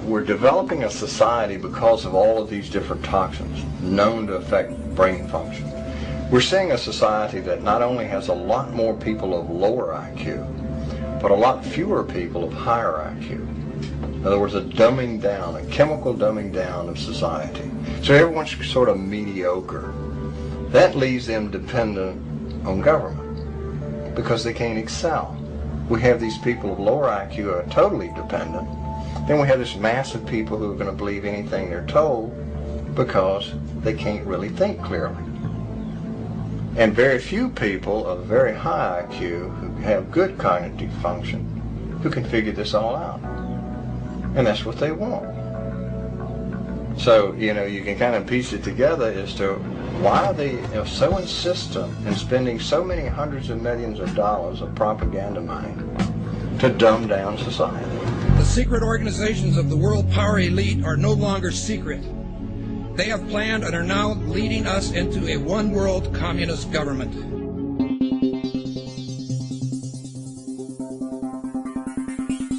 we're developing a society because of all of these different toxins known to affect brain function. We're seeing a society that not only has a lot more people of lower IQ, but a lot fewer people of higher IQ. In other words, a dumbing down, a chemical dumbing down of society. So everyone's sort of mediocre. That leaves them dependent on government because they can't excel. We have these people of lower IQ who are totally dependent. Then we have this mass of people who are going to believe anything they're told because they can't really think clearly. And very few people of very high IQ who have good cognitive function who can figure this all out. And that's what they want. So, you can kind of piece it together as to why they are so insistent in spending so many hundreds of millions of dollars of propaganda money to dumb down society. The secret organizations of the world power elite are no longer secret. They have planned and are now leading us into a one-world communist government.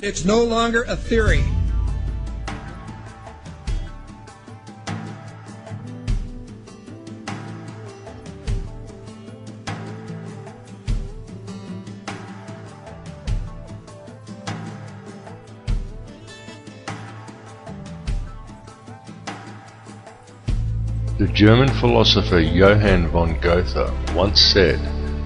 It's no longer a theory. The German philosopher Johann von Goethe once said,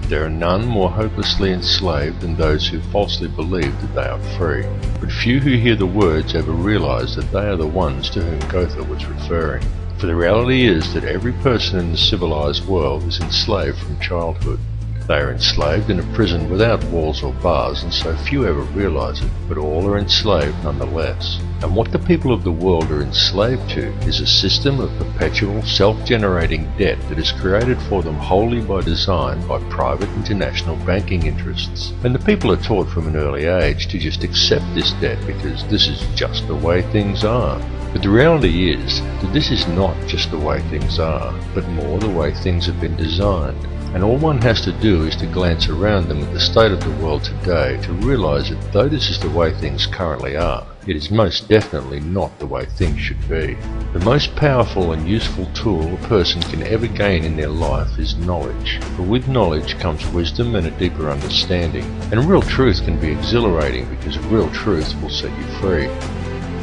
"There are none more hopelessly enslaved than those who falsely believe that they are free." But few who hear the words ever realize that they are the ones to whom Goethe was referring. For the reality is that every person in the civilized world is enslaved from childhood. They are enslaved in a prison without walls or bars, and so few ever realize it, but all are enslaved nonetheless. And what the people of the world are enslaved to is a system of perpetual self-generating debt that is created for them wholly by design by private international banking interests. And the people are taught from an early age to just accept this debt because this is just the way things are. But the reality is that this is not just the way things are, but more the way things have been designed. And all one has to do is to glance around them at the state of the world today to realize that though this is the way things currently are, it is most definitely not the way things should be. The most powerful and useful tool a person can ever gain in their life is knowledge. For with knowledge comes wisdom and a deeper understanding. And real truth can be exhilarating because real truth will set you free.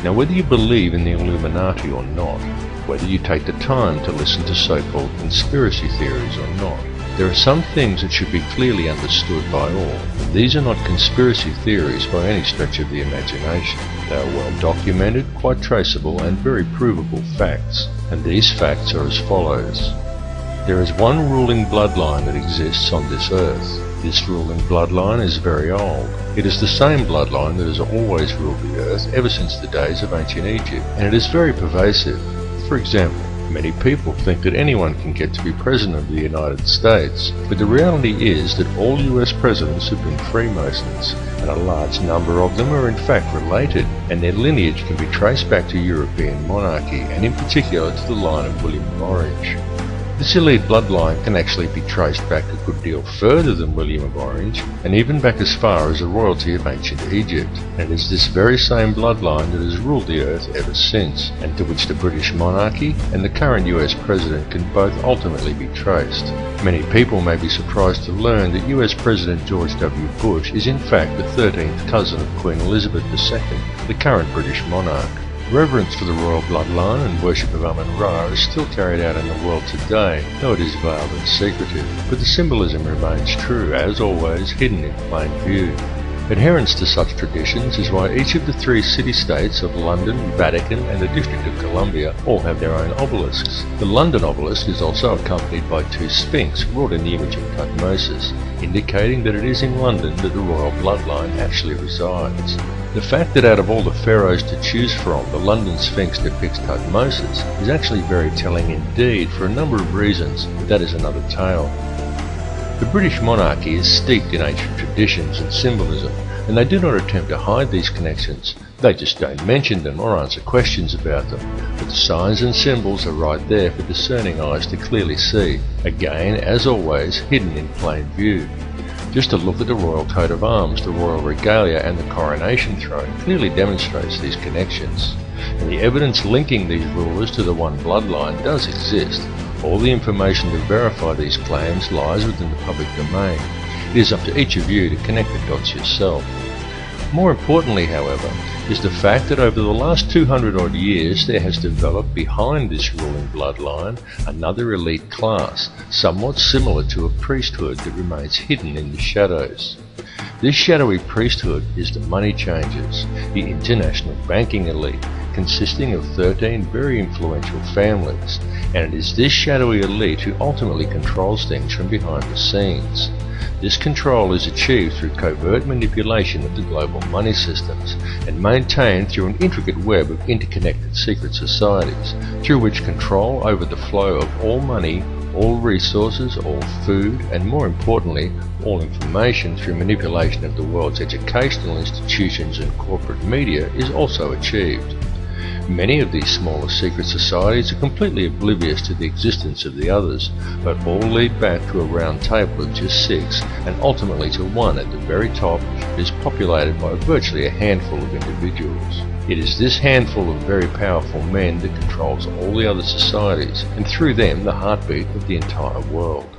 Now whether you believe in the Illuminati or not, whether you take the time to listen to so-called conspiracy theories or not, there are some things that should be clearly understood by all. These are not conspiracy theories by any stretch of the imagination. They are well documented, quite traceable, and very provable facts. And these facts are as follows. There is one ruling bloodline that exists on this earth. This ruling bloodline is very old. It is the same bloodline that has always ruled the earth ever since the days of ancient Egypt, and it is very pervasive. For example, many people think that anyone can get to be President of the United States, but the reality is that all US presidents have been Freemasons, and a large number of them are in fact related, and their lineage can be traced back to European monarchy, and in particular to the line of William of Orange. This elite bloodline can actually be traced back a good deal further than William of Orange, and even back as far as the royalty of ancient Egypt. And it is this very same bloodline that has ruled the earth ever since, and to which the British monarchy and the current US president can both ultimately be traced. Many people may be surprised to learn that US President George W. Bush is in fact the 13th cousin of Queen Elizabeth II, the current British monarch. Reverence for the royal bloodline and worship of Amun-Ra is still carried out in the world today, though it is veiled and secretive, but the symbolism remains true, as always, hidden in plain view. Adherence to such traditions is why each of the 3 city-states of London, Vatican and the District of Columbia all have their own obelisks. The London obelisk is also accompanied by 2 sphinx wrought in the image of Tutmosis, indicating that it is in London that the royal bloodline actually resides. The fact that out of all the pharaohs to choose from, the London Sphinx depicts Tutmosis is actually very telling indeed for a number of reasons, but that is another tale. The British monarchy is steeped in ancient traditions and symbolism, and they do not attempt to hide these connections. They just don't mention them or answer questions about them, but the signs and symbols are right there for discerning eyes to clearly see, again, as always, hidden in plain view. Just a look at the royal coat of arms, the royal regalia and the coronation throne clearly demonstrates these connections. And the evidence linking these rulers to the one bloodline does exist. All the information to verify these claims lies within the public domain. It is up to each of you to connect the dots yourself. More importantly, however, is the fact that over the last 200 odd years there has developed behind this ruling bloodline another elite class, somewhat similar to a priesthood that remains hidden in the shadows. This shadowy priesthood is the money changers, the international banking elite, consisting of 13 very influential families, and it is this shadowy elite who ultimately controls things from behind the scenes. This control is achieved through covert manipulation of the global money systems and maintained through an intricate web of interconnected secret societies, through which control over the flow of all money, all resources, all food, and more importantly, all information through manipulation of the world's educational institutions and corporate media is also achieved. Many of these smaller secret societies are completely oblivious to the existence of the others, but all lead back to a round table of just 6, and ultimately to one at the very top that is populated by virtually a handful of individuals. It is this handful of very powerful men that controls all the other societies, and through them the heartbeat of the entire world.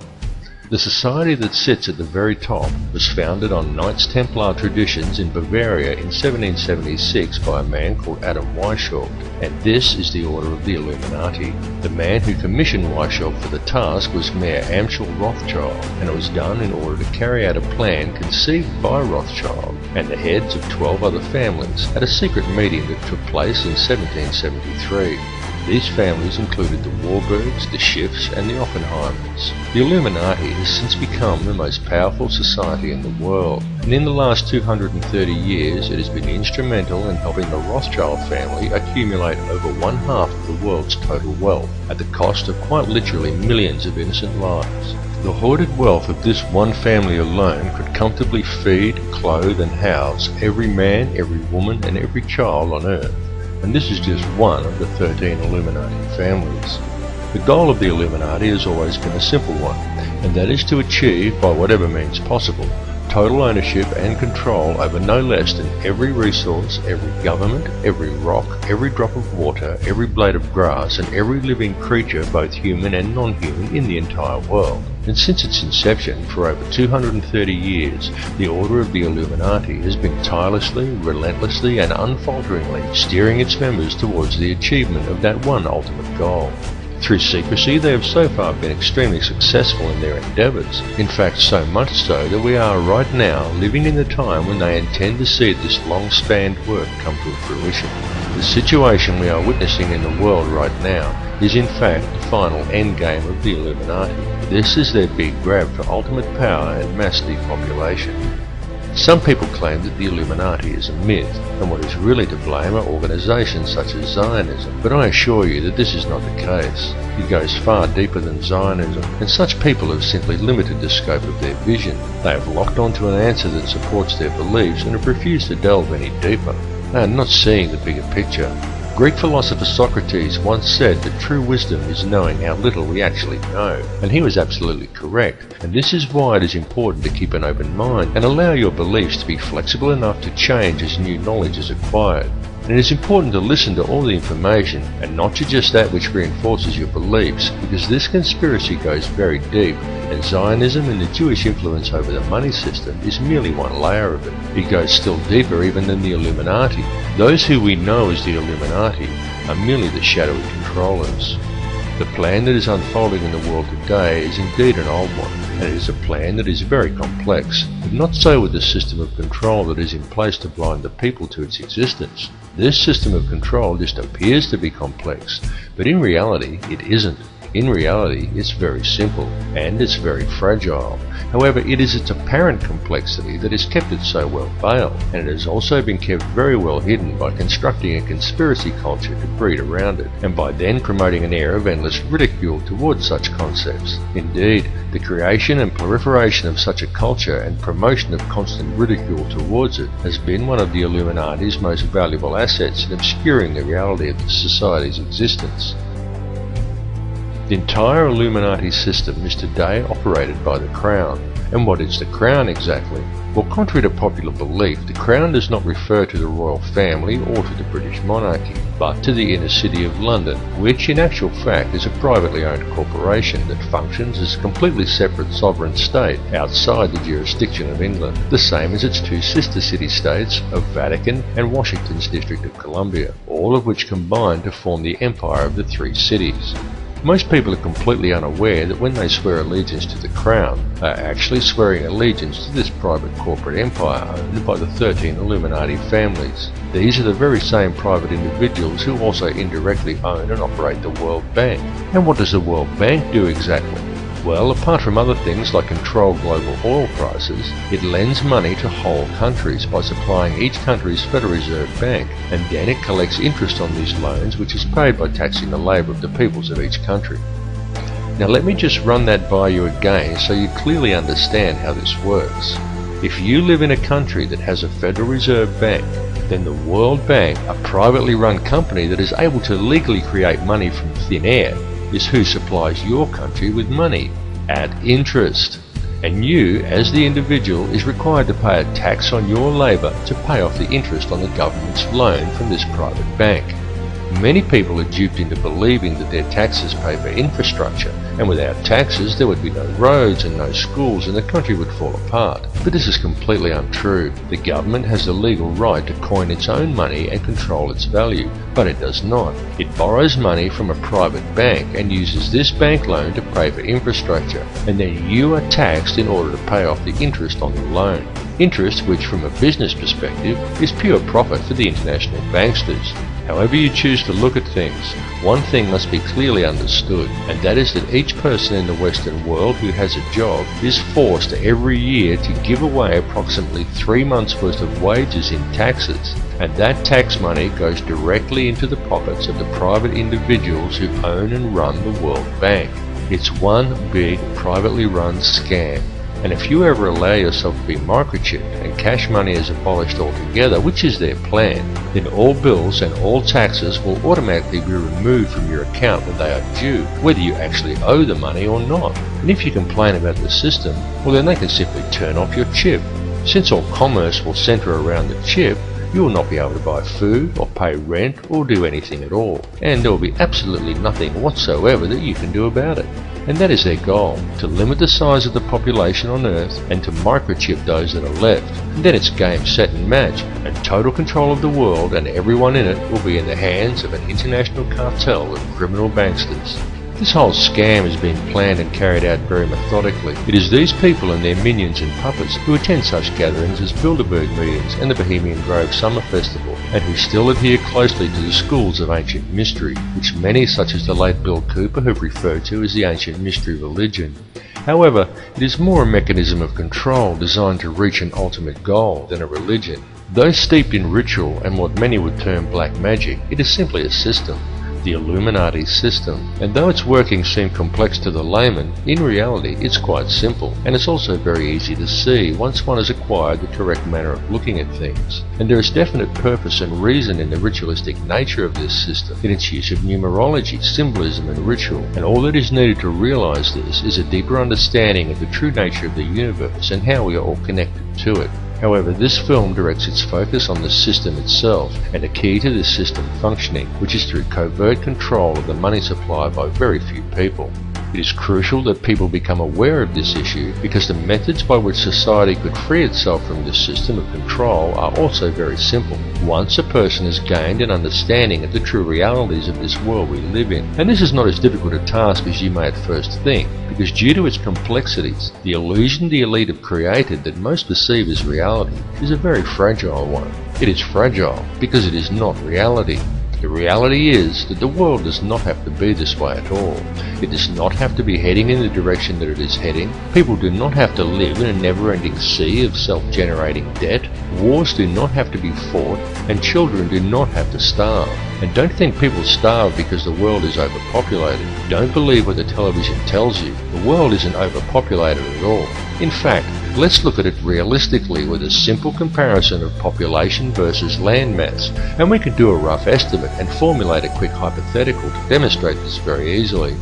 The society that sits at the very top was founded on Knights Templar traditions in Bavaria in 1776 by a man called Adam Weishaupt, and this is the order of the Illuminati. The man who commissioned Weishaupt for the task was Mayor Amschel Rothschild, and it was done in order to carry out a plan conceived by Rothschild and the heads of 12 other families at a secret meeting that took place in 1773. These families included the Warburgs, the Schiffs, and the Oppenheimers. The Illuminati has since become the most powerful society in the world, and in the last 230 years it has been instrumental in helping the Rothschild family accumulate over 1/2 of the world's total wealth, at the cost of quite literally millions of innocent lives. The hoarded wealth of this one family alone could comfortably feed, clothe, and house every man, every woman, and every child on Earth. And this is just one of the 13 Illuminati families. The goal of the Illuminati has always been a simple one, and that is to achieve, by whatever means possible, total ownership and control over no less than every resource, every government, every rock, every drop of water, every blade of grass, and every living creature, both human and non-human, in the entire world. And since its inception, for over 230 years, the order of the Illuminati has been tirelessly, relentlessly, and unfalteringly steering its members towards the achievement of that one ultimate goal. Through secrecy, they have so far been extremely successful in their endeavours. In fact, so much so that we are right now living in the time when they intend to see this long-spanned work come to fruition. The situation we are witnessing in the world right now is in fact the final endgame of the Illuminati. This is their big grab for ultimate power and mass depopulation. Some people claim that the Illuminati is a myth, and what is really to blame are organisations such as Zionism, but I assure you that this is not the case. It goes far deeper than Zionism, and such people have simply limited the scope of their vision. They have locked onto an answer that supports their beliefs and have refused to delve any deeper. They are not seeing the bigger picture. Greek philosopher Socrates once said that true wisdom is knowing how little we actually know, and he was absolutely correct, and this is why it is important to keep an open mind and allow your beliefs to be flexible enough to change as new knowledge is acquired. And it is important to listen to all the information and not to just that which reinforces your beliefs, because this conspiracy goes very deep, and Zionism and the Jewish influence over the money system is merely one layer of it. It goes still deeper even than the Illuminati. Those who we know as the Illuminati are merely the shadowy controllers. The plan that is unfolding in the world today is indeed an old one, and it is a plan that is very complex, but not so with the system of control that is in place to blind the people to its existence. This system of control just appears to be complex, but in reality it isn't. In reality, it's very simple, and it's very fragile. However, it is its apparent complexity that has kept it so well veiled, and it has also been kept very well hidden by constructing a conspiracy culture to breed around it, and by then promoting an air of endless ridicule towards such concepts. Indeed, the creation and proliferation of such a culture and promotion of constant ridicule towards it has been one of the Illuminati's most valuable assets in obscuring the reality of the society's existence. The entire Illuminati system is today operated by the Crown, And what is the Crown exactly? Well, contrary to popular belief, the Crown does not refer to the royal family or to the British monarchy, but to the inner city of London, which in actual fact is a privately owned corporation that functions as a completely separate sovereign state outside the jurisdiction of England, the same as its two sister city-states of Vatican and Washington's District of Columbia, all of which combine to form the empire of the three cities. Most people are completely unaware that when they swear allegiance to the Crown, they are actually swearing allegiance to this private corporate empire owned by the 13 Illuminati families. These are the very same private individuals who also indirectly own and operate the World Bank. And what does the World Bank do exactly? Well, apart from other things like control global oil prices, it lends money to whole countries by supplying each country's Federal Reserve Bank, and then it collects interest on these loans, which is paid by taxing the labour of the peoples of each country. Now let me just run that by you again so you clearly understand how this works. If you live in a country that has a Federal Reserve Bank, then the World Bank, a privately run company that is able to legally create money from thin air, is who supplies your country with money at interest. And you, as the individual, is required to pay a tax on your labour to pay off the interest on the government's loan from this private bank. Many people are duped into believing that their taxes pay for infrastructure, and without taxes there would be no roads and no schools and the country would fall apart. But this is completely untrue. The government has the legal right to coin its own money and control its value, but it does not. It borrows money from a private bank and uses this bank loan to pay for infrastructure, and then you are taxed in order to pay off the interest on the loan. Interest which, from a business perspective, is pure profit for the international banksters. However you choose to look at things, one thing must be clearly understood, and that is that each person in the Western world who has a job is forced every year to give away approximately 3 months' worth of wages in taxes, and that tax money goes directly into the pockets of the private individuals who own and run the World Bank. It's one big privately run scam. And if you ever allow yourself to be microchipped and cash money is abolished altogether, which is their plan, then all bills and all taxes will automatically be removed from your account when they are due, whether you actually owe the money or not. And if you complain about the system, well then they can simply turn off your chip. Since all commerce will centre around the chip, you will not be able to buy food or pay rent or do anything at all, and there will be absolutely nothing whatsoever that you can do about it. And that is their goal, to limit the size of the population on Earth and to microchip those that are left. And then it's game, set and match, and total control of the world and everyone in it will be in the hands of an international cartel of criminal banksters. This whole scam has been planned and carried out very methodically. It is these people and their minions and puppets who attend such gatherings as Bilderberg meetings and the Bohemian Grove Summer Festival, and who still adhere closely to the schools of ancient mystery, which many such as the late Bill Cooper have referred to as the ancient mystery religion. However, it is more a mechanism of control designed to reach an ultimate goal than a religion. Though steeped in ritual and what many would term black magic, it is simply a system. The Illuminati system, and though its workings seem complex to the layman, in reality it's quite simple, and it's also very easy to see once one has acquired the correct manner of looking at things. And there is definite purpose and reason in the ritualistic nature of this system, in its use of numerology, symbolism and ritual, and all that is needed to realize this is a deeper understanding of the true nature of the universe and how we are all connected to it. However, this film directs its focus on the system itself and a key to this system functioning, which is through covert control of the money supply by very few people. It is crucial that people become aware of this issue because the methods by which society could free itself from this system of control are also very simple. Once a person has gained an understanding of the true realities of this world we live in, and this is not as difficult a task as you may at first think, because due to its complexities, the illusion the elite have created that most perceive as reality is a very fragile one. It is fragile because it is not reality. The reality is that the world does not have to be this way at all. It does not have to be heading in the direction that it is heading. People do not have to live in a never-ending sea of self-generating debt. Wars do not have to be fought, and children do not have to starve. And don't think people starve because the world is overpopulated. Don't believe what the television tells you. The world isn't overpopulated at all. In fact, let's look at it realistically with a simple comparison of population versus land mass, and we can do a rough estimate and formulate a quick hypothetical to demonstrate this very easily.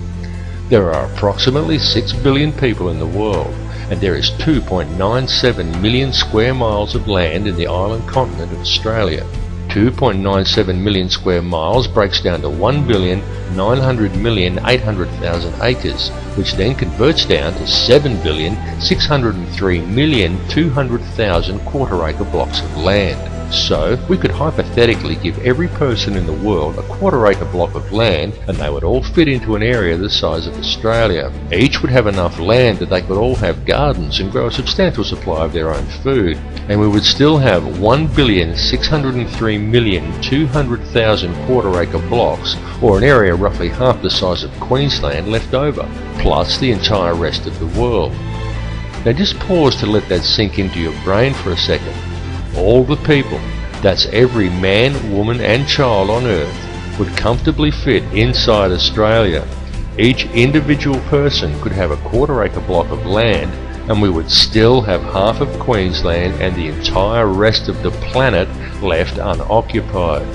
There are approximately 6 billion people in the world, and there is 2.97 million square miles of land in the island continent of Australia. 2.97 million square miles breaks down to 1,900,800,000 acres, which then converts down to 7,603,200,000 quarter-acre blocks of land. So, we could hypothetically give every person in the world a quarter-acre block of land, and they would all fit into an area the size of Australia. Each would have enough land that they could all have gardens and grow a substantial supply of their own food. And we would still have 1,603,200,000 quarter-acre blocks, or an area roughly half the size of Queensland, left over, plus the entire rest of the world. Now just pause to let that sink into your brain for a second. All the people, that's every man, woman and child on Earth, would comfortably fit inside Australia. Each individual person could have a quarter-acre block of land, and we would still have half of Queensland and the entire rest of the planet left unoccupied.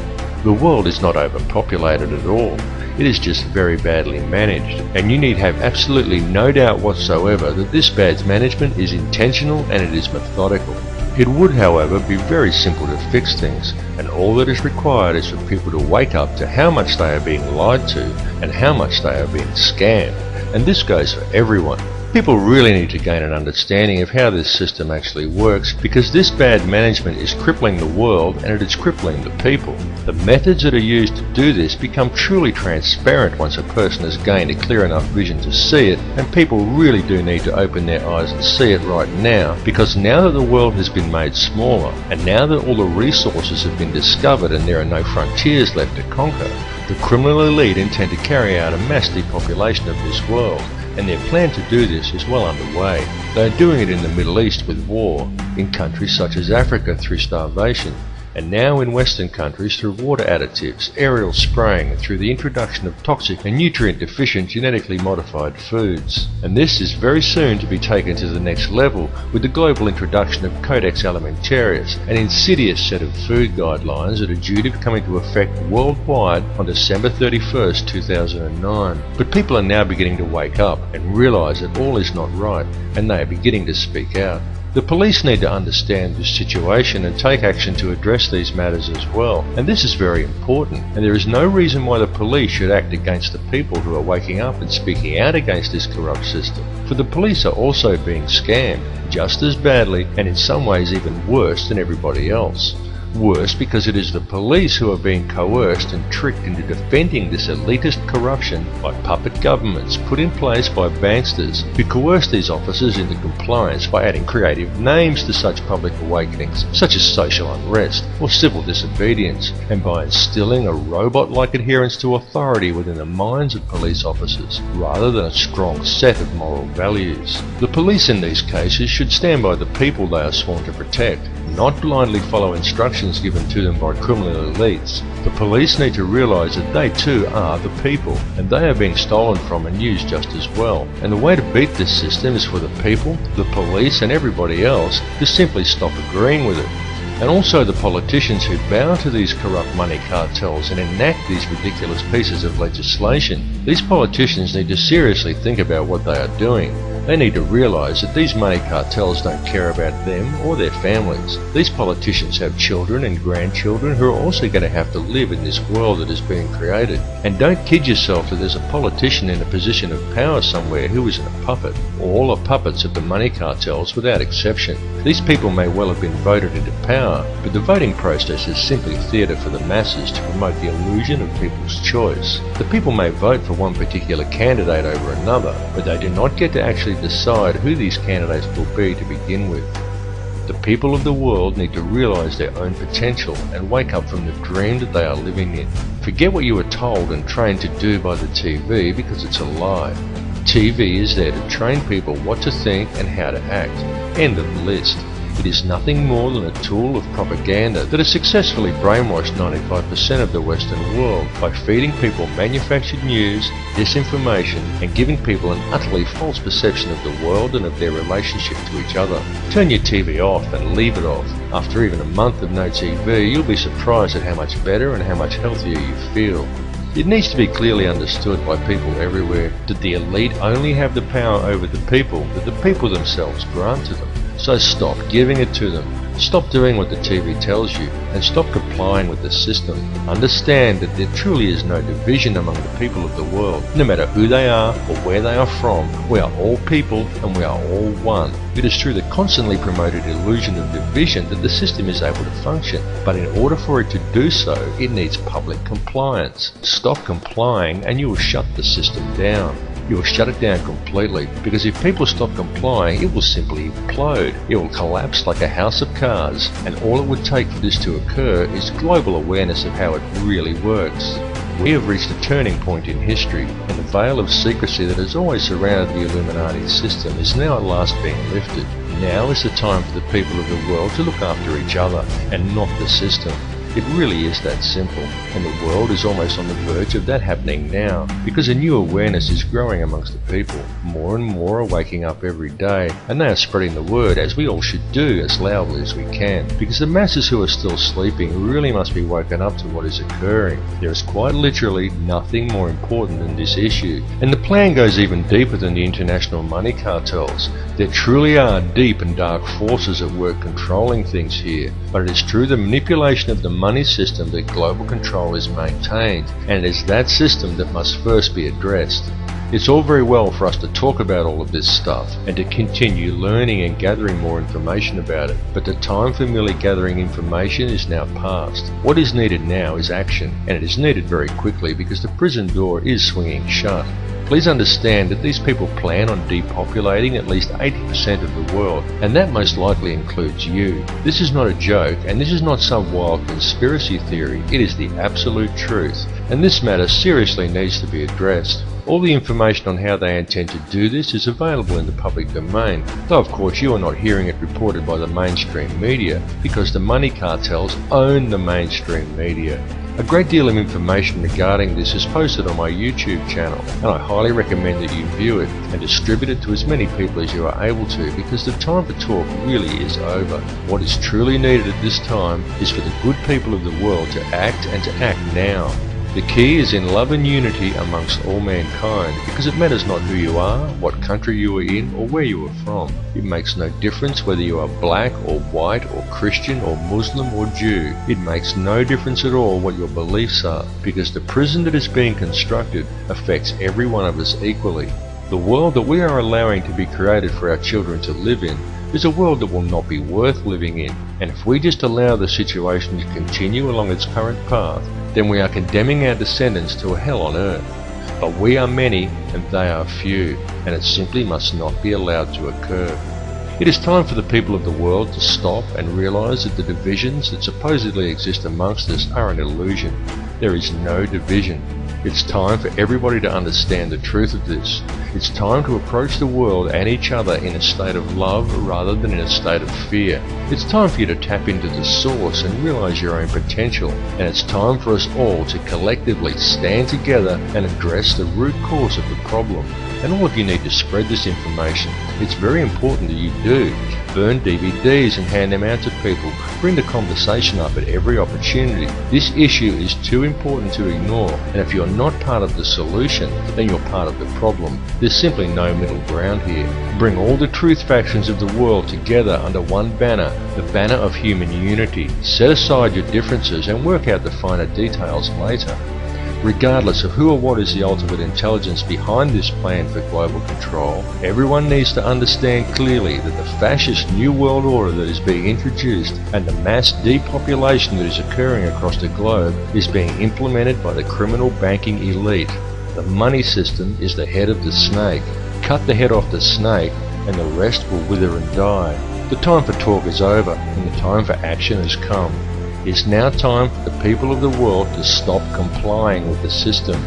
The world is not overpopulated at all. It is just very badly managed, and you need have absolutely no doubt whatsoever that this bad management is intentional and it is methodical. It would, however, be very simple to fix things, and all that is required is for people to wake up to how much they are being lied to and how much they are being scammed. And this goes for everyone. People really need to gain an understanding of how this system actually works, because this bad management is crippling the world and it is crippling the people. The methods that are used to do this become truly transparent once a person has gained a clear enough vision to see it, and people really do need to open their eyes and see it right now, because now that the world has been made smaller, and now that all the resources have been discovered and there are no frontiers left to conquer, the criminal elite intend to carry out a mass depopulation of this world. And their plan to do this is well underway. They are doing it in the Middle East with war, in countries such as Africa through starvation, and now in Western countries through water additives, aerial spraying, and through the introduction of toxic and nutrient-deficient genetically modified foods. And this is very soon to be taken to the next level with the global introduction of Codex Alimentarius, an insidious set of food guidelines that are due to come into effect worldwide on December 31st, 2009. But people are now beginning to wake up and realise that all is not right, and they are beginning to speak out. The police need to understand this situation and take action to address these matters as well, and this is very important, and there is no reason why the police should act against the people who are waking up and speaking out against this corrupt system, for the police are also being scammed, just as badly and in some ways even worse than everybody else. Worse because it is the police who are being coerced and tricked into defending this elitist corruption by puppet governments put in place by banksters who coerce these officers into compliance by adding creative names to such public awakenings, such as social unrest or civil disobedience, and by instilling a robot-like adherence to authority within the minds of police officers, rather than a strong set of moral values. The police in these cases should stand by the people they are sworn to protect, not blindly follow instructions given to them by criminal elites. The police need to realise that they too are the people, and they are being stolen from and used just as well. And the way to beat this system is for the people, the police and everybody else to simply stop agreeing with it. And also the politicians who bow to these corrupt money cartels and enact these ridiculous pieces of legislation. These politicians need to seriously think about what they are doing. They need to realise that these money cartels don't care about them or their families. These politicians have children and grandchildren who are also going to have to live in this world that is being created. And don't kid yourself that there's a politician in a position of power somewhere who isn't a puppet. All are puppets of the money cartels without exception. These people may well have been voted into power, but the voting process is simply theatre for the masses to promote the illusion of people's choice. The people may vote for one particular candidate over another, but they do not get to actually decide who these candidates will be to begin with. The people of the world need to realise their own potential and wake up from the dream that they are living in. Forget what you were told and trained to do by the TV, because it's a lie. TV is there to train people what to think and how to act. End of the list. It is nothing more than a tool of propaganda that has successfully brainwashed 95% of the Western world by feeding people manufactured news, disinformation, and giving people an utterly false perception of the world and of their relationship to each other. Turn your TV off and leave it off. After even a month of no TV, you'll be surprised at how much better and how much healthier you feel. It needs to be clearly understood by people everywhere that the elite only have the power over the people that the people themselves grant to them. So stop giving it to them. Stop doing what the TV tells you and stop complying with the system. Understand that there truly is no division among the people of the world. No matter who they are or where they are from, we are all people and we are all one. It is through the constantly promoted illusion of division that the system is able to function, but in order for it to do so, it needs public compliance. Stop complying and you will shut the system down. You will shut it down completely, because if people stop complying, it will simply implode. It will collapse like a house of cards, and all it would take for this to occur is global awareness of how it really works. We have reached a turning point in history, and the veil of secrecy that has always surrounded the Illuminati system is now at last being lifted. Now is the time for the people of the world to look after each other, and not the system. It really is that simple, and the world is almost on the verge of that happening now, because a new awareness is growing amongst the people. More and more are waking up every day, and they are spreading the word, as we all should do, as loudly as we can, because the masses who are still sleeping really must be woken up to what is occurring. There is quite literally nothing more important than this issue, and the plan goes even deeper than the international money cartels. There truly are deep and dark forces at work controlling things here, but it is through the manipulation of the money system that global control is maintained, and it is that system that must first be addressed. It's all very well for us to talk about all of this stuff and to continue learning and gathering more information about it, but the time for merely gathering information is now past. What is needed now is action, and it is needed very quickly because the prison door is swinging shut. Please understand that these people plan on depopulating at least 80% of the world, and that most likely includes you. This is not a joke, and this is not some wild conspiracy theory. It is the absolute truth, and this matter seriously needs to be addressed. All the information on how they intend to do this is available in the public domain, though of course you are not hearing it reported by the mainstream media, because the money cartels own the mainstream media. A great deal of information regarding this is posted on my YouTube channel, and I highly recommend that you view it and distribute it to as many people as you are able to, because the time for talk really is over. What is truly needed at this time is for the good people of the world to act, and to act now. The key is in love and unity amongst all mankind, because it matters not who you are, what country you are in, or where you are from. It makes no difference whether you are black or white or Christian or Muslim or Jew. It makes no difference at all what your beliefs are, because the prison that is being constructed affects every one of us equally. The world that we are allowing to be created for our children to live in is a world that will not be worth living in, and if we just allow the situation to continue along its current path, then we are condemning our descendants to a hell on earth. But we are many and they are few, and it simply must not be allowed to occur. It is time for the people of the world to stop and realize that the divisions that supposedly exist amongst us are an illusion. There is no division. It's time for everybody to understand the truth of this. It's time to approach the world and each other in a state of love rather than in a state of fear. It's time for you to tap into the source and realize your own potential. And it's time for us all to collectively stand together and address the root cause of the problem. And all of you need to spread this information. It's very important that you do. Burn DVDs and hand them out to people. Bring the conversation up at every opportunity. This issue is too important to ignore, and if you're not part of the solution, then you're part of the problem. There's simply no middle ground here. Bring all the truth factions of the world together under one banner, the banner of human unity. Set aside your differences and work out the finer details later. Regardless of who or what is the ultimate intelligence behind this plan for global control, everyone needs to understand clearly that the fascist New World Order that is being introduced and the mass depopulation that is occurring across the globe is being implemented by the criminal banking elite. The money system is the head of the snake. Cut the head off the snake and the rest will wither and die. The time for talk is over and the time for action has come. It's now time for the people of the world to stop complying with the system.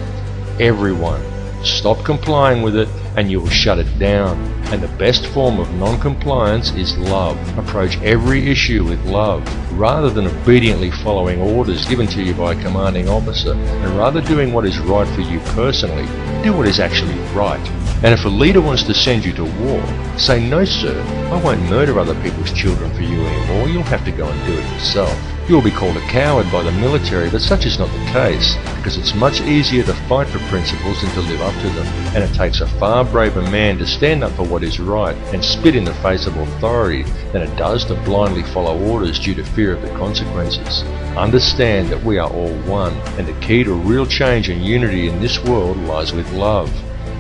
Everyone, stop complying with it and you will shut it down. And the best form of non-compliance is love. Approach every issue with love, rather than obediently following orders given to you by a commanding officer, and rather doing what is right for you personally, do what is actually right. And if a leader wants to send you to war, say, "No sir, I won't murder other people's children for you anymore, you'll have to go and do it yourself." You will be called a coward by the military, but such is not the case, because it's much easier to fight for principles than to live up to them, and it takes a far braver man to stand up for what is right and spit in the face of authority than it does to blindly follow orders due to fear of the consequences. Understand that we are all one, and the key to real change and unity in this world lies with love.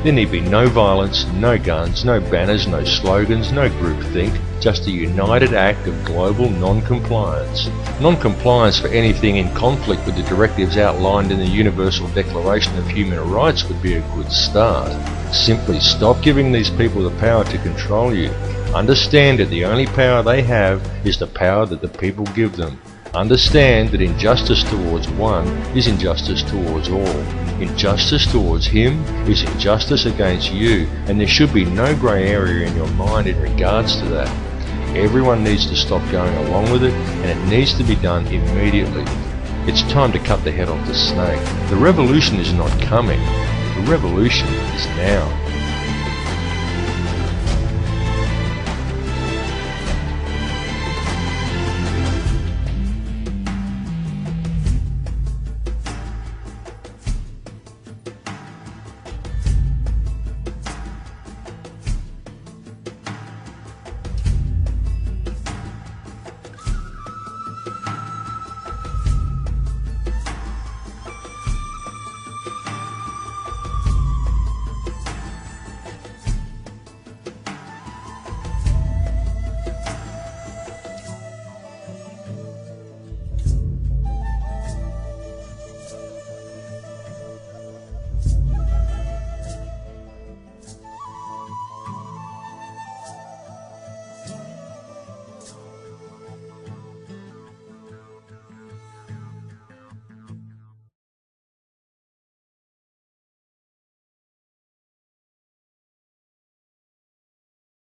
There need be no violence, no guns, no banners, no slogans, no groupthink, just a united act of global non-compliance. Non-compliance for anything in conflict with the directives outlined in the Universal Declaration of Human Rights would be a good start. Simply stop giving these people the power to control you. Understand that the only power they have is the power that the people give them. Understand that injustice towards one is injustice towards all. Injustice towards him is injustice against you, and there should be no grey area in your mind in regards to that. Everyone needs to stop going along with it, and it needs to be done immediately. It's time to cut the head off the snake. The revolution is not coming. The revolution is now.